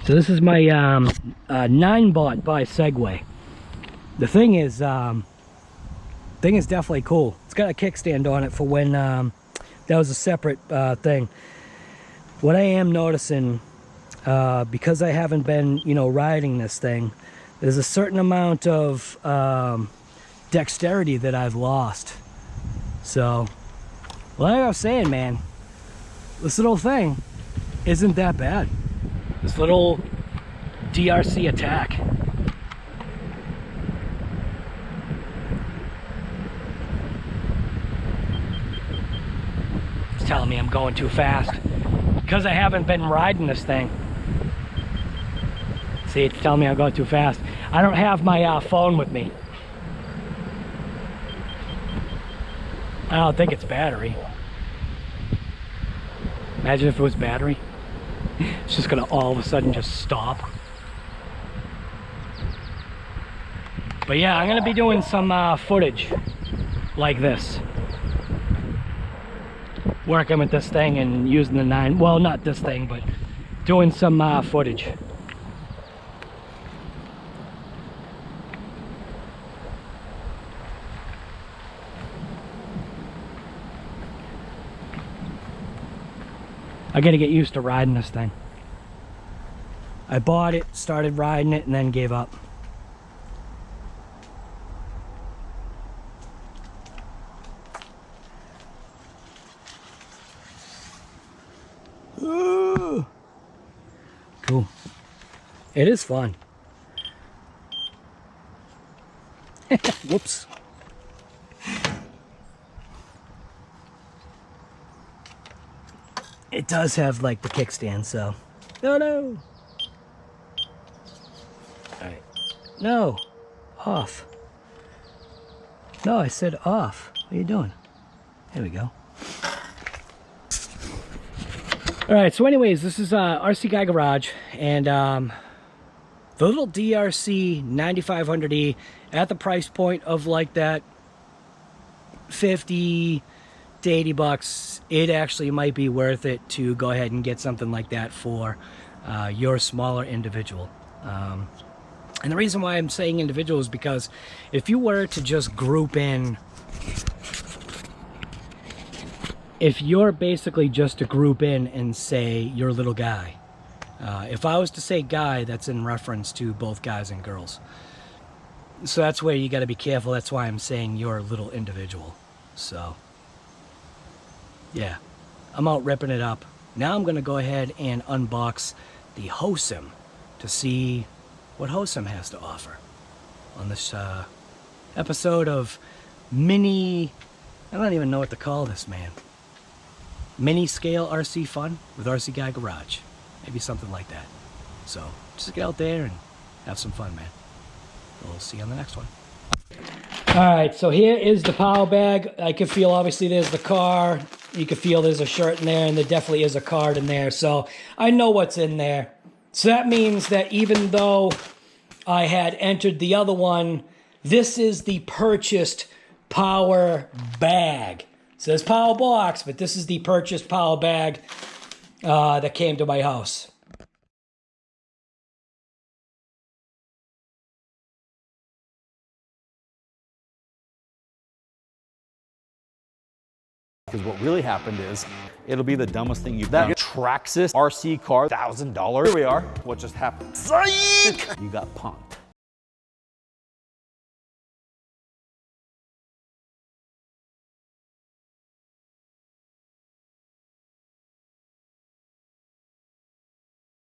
So this is my NineBot by Segway. The thing is definitely cool. It's got a kickstand on it for when that was a separate thing. What I am noticing, because I haven't been, you know, riding this thing, there's a certain amount of dexterity that I've lost. So, like I was saying, man, this little thing isn't that bad. This little DRC attack. It's telling me I'm going too fast because I haven't been riding this thing. See, it's telling me I'm going too fast. I don't have my phone with me. I don't think it's battery. Imagine if it was battery. It's just gonna all of a sudden just stop. But yeah, I'm gonna be doing some footage like this. Working with this thing and using the well, not this thing, but doing some footage. I gotta get used to riding this thing. I bought it, started riding it, and then gave up. Ooh. Cool. It is fun. Whoops. It does have like the kickstand, so. No. Alright. No. Off. No, I said off. What are you doing? There we go. Alright, so anyways, this is RC Guy Garage, and the little DRC 9500E at the price point of like that 50 to 80 bucks, it actually might be worth it to go ahead and get something like that for your smaller individual. And the reason why I'm saying individual is because if you were to just group in, if you're basically just to group in and say your little guy, if I was to say guy, that's in reference to both guys and girls. So that's where you got to be careful. That's why I'm saying your little individual. So yeah, I'm out ripping it up. Now I'm going to go ahead and unbox the Hosem to see what Hosem has to offer on this episode of mini, I don't even know what to call this, man. Mini scale RC fun with RC Guy Garage. Maybe something like that. So just get out there and have some fun, man. We'll see you on the next one. Alright, so here is the power bag. I can feel, obviously, there's the car. You can feel there's a shirt in there, and there definitely is a card in there. So I know what's in there. So that means that even though I had entered the other one, this is the purchased power bag. It says power box, but this is the purchased power bag that came to my house. Because what really happened is, it'll be the dumbest thing you've done. That Traxxas RC car, $1,000. Here we are. What just happened? Psych! You got punked.